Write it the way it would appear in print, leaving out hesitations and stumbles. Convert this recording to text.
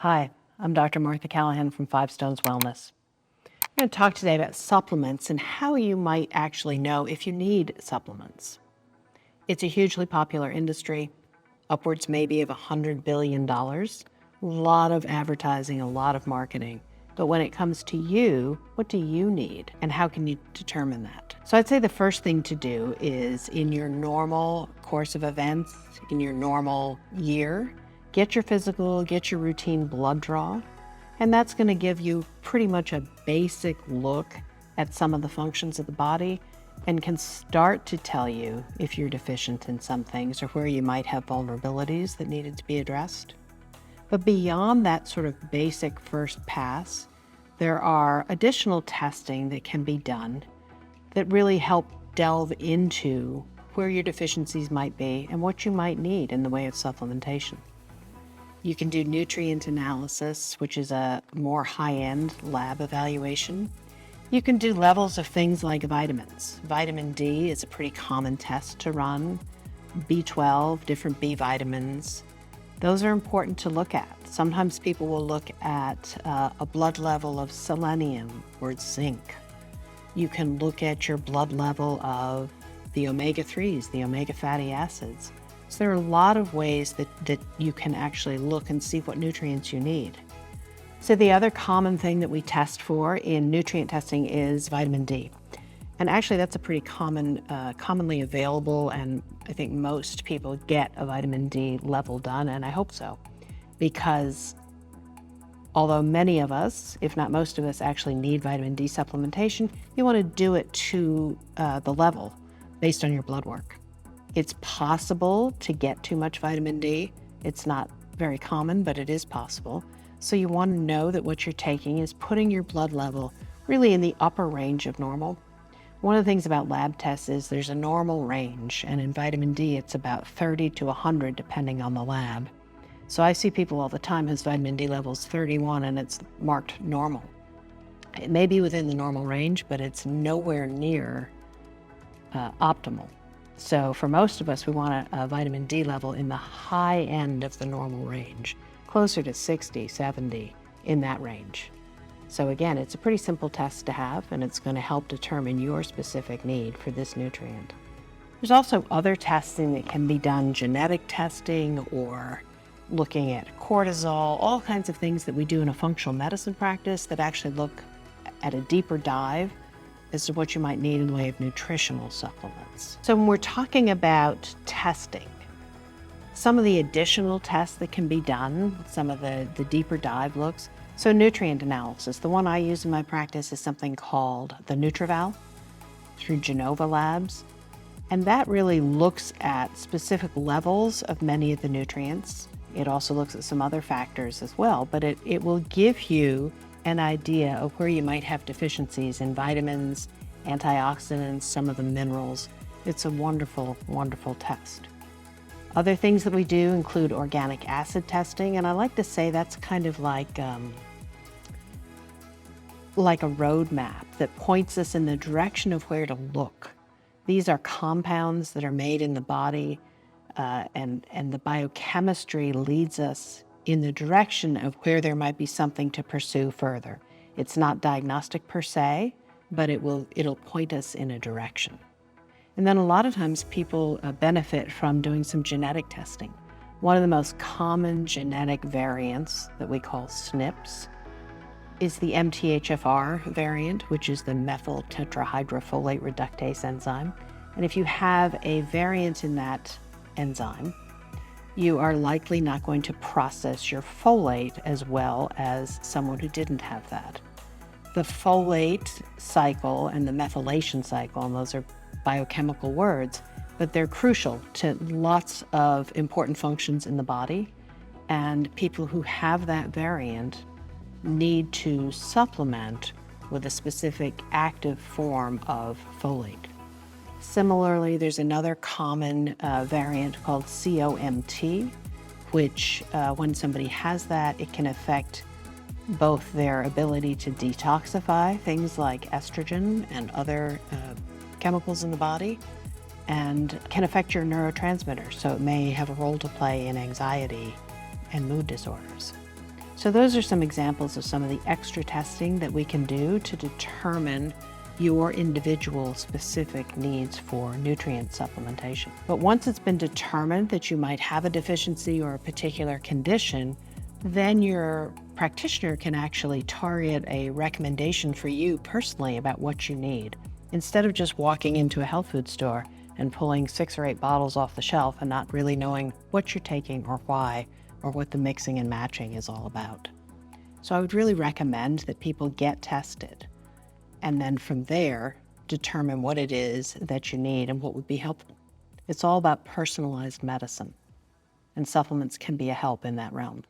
Hi, I'm Dr. Martha Calihan from Five Stones Wellness. I'm going to talk today about supplements and how you might actually know if you need supplements. It's a hugely popular industry, upwards maybe of $100 billion. A lot of advertising, a lot of marketing. But when it comes to you, what do you need and how can you determine that? So I'd say the first thing to do is in your normal course of events, in your normal year, get your physical, get your routine blood draw, and that's going to give you pretty much a basic look at some of the functions of the body and can start to tell you if you're deficient in some things or where you might have vulnerabilities that needed to be addressed. But beyond that sort of basic first pass, there are additional testing that can be done that really help delve into where your deficiencies might be and what you might need in the way of supplementation. You can do nutrient analysis, which is a more high-end lab evaluation. You can do levels of things like vitamins. Vitamin D is a pretty common test to run. B12, different B vitamins. Those are important to look at. Sometimes people will look at a blood level of selenium or zinc. You can look at your blood level of the omega-3s, the omega fatty acids. So there are a lot of ways that you can actually look and see what nutrients you need. So the other common thing that we test for in nutrient testing is vitamin D. And actually that's a pretty commonly available, and I think most people get a vitamin D level done, and I hope so. Because although many of us, if not most of us, actually need vitamin D supplementation, you want to do it to the level based on your blood work. It's possible to get too much vitamin D. It's not very common, but it is possible. So you want to know that what you're taking is putting your blood level really in the upper range of normal. One of the things about lab tests is there's a normal range, and in vitamin D, it's about 30 to 100, depending on the lab. So I see people all the time whose vitamin D level is 31 and it's marked normal. It may be within the normal range, but it's nowhere near optimal. So for most of us, we want a vitamin D level in the high end of the normal range, closer to 60, 70, in that range. So again, it's a pretty simple test to have, and it's going to help determine your specific need for this nutrient. There's also other testing that can be done, genetic testing or looking at cortisol, all kinds of things that we do in a functional medicine practice that actually look at a deeper dive as to what you might need in the way of nutritional supplements. So when we're talking about testing, some of the additional tests that can be done, some of the deeper dive looks, so nutrient analysis, the one I use in my practice is something called the NutriVal through Genova Labs. And that really looks at specific levels of many of the nutrients. It also looks at some other factors as well, but it will give you an idea of where you might have deficiencies in vitamins, antioxidants, some of the minerals. It's a wonderful, wonderful test. Other things that we do include organic acid testing, and I like to say that's kind of like a roadmap that points us in the direction of where to look. These are compounds that are made in the body, and the biochemistry leads us in the direction of where there might be something to pursue further. It's not diagnostic per se, but it'll point us in a direction. And then a lot of times people benefit from doing some genetic testing. One of the most common genetic variants that we call SNPs is the MTHFR variant, which is the methyl tetrahydrofolate reductase enzyme. And if you have a variant in that enzyme, you are likely not going to process your folate as well as someone who didn't have that. The folate cycle and the methylation cycle, and those are biochemical words, but they're crucial to lots of important functions in the body. And people who have that variant need to supplement with a specific active form of folate. Similarly, there's another common variant called COMT, which when somebody has that, it can affect both their ability to detoxify things like estrogen and other chemicals in the body, and can affect your neurotransmitters. So it may have a role to play in anxiety and mood disorders. So those are some examples of some of the extra testing that we can do to determine your individual specific needs for nutrient supplementation. But once it's been determined that you might have a deficiency or a particular condition, then your practitioner can actually target a recommendation for you personally about what you need, instead of just walking into a health food store and pulling 6 or 8 bottles off the shelf and not really knowing what you're taking or why, or what the mixing and matching is all about. So I would really recommend that people get tested, and then from there, determine what it is that you need and what would be helpful. It's all about personalized medicine, and supplements can be a help in that realm.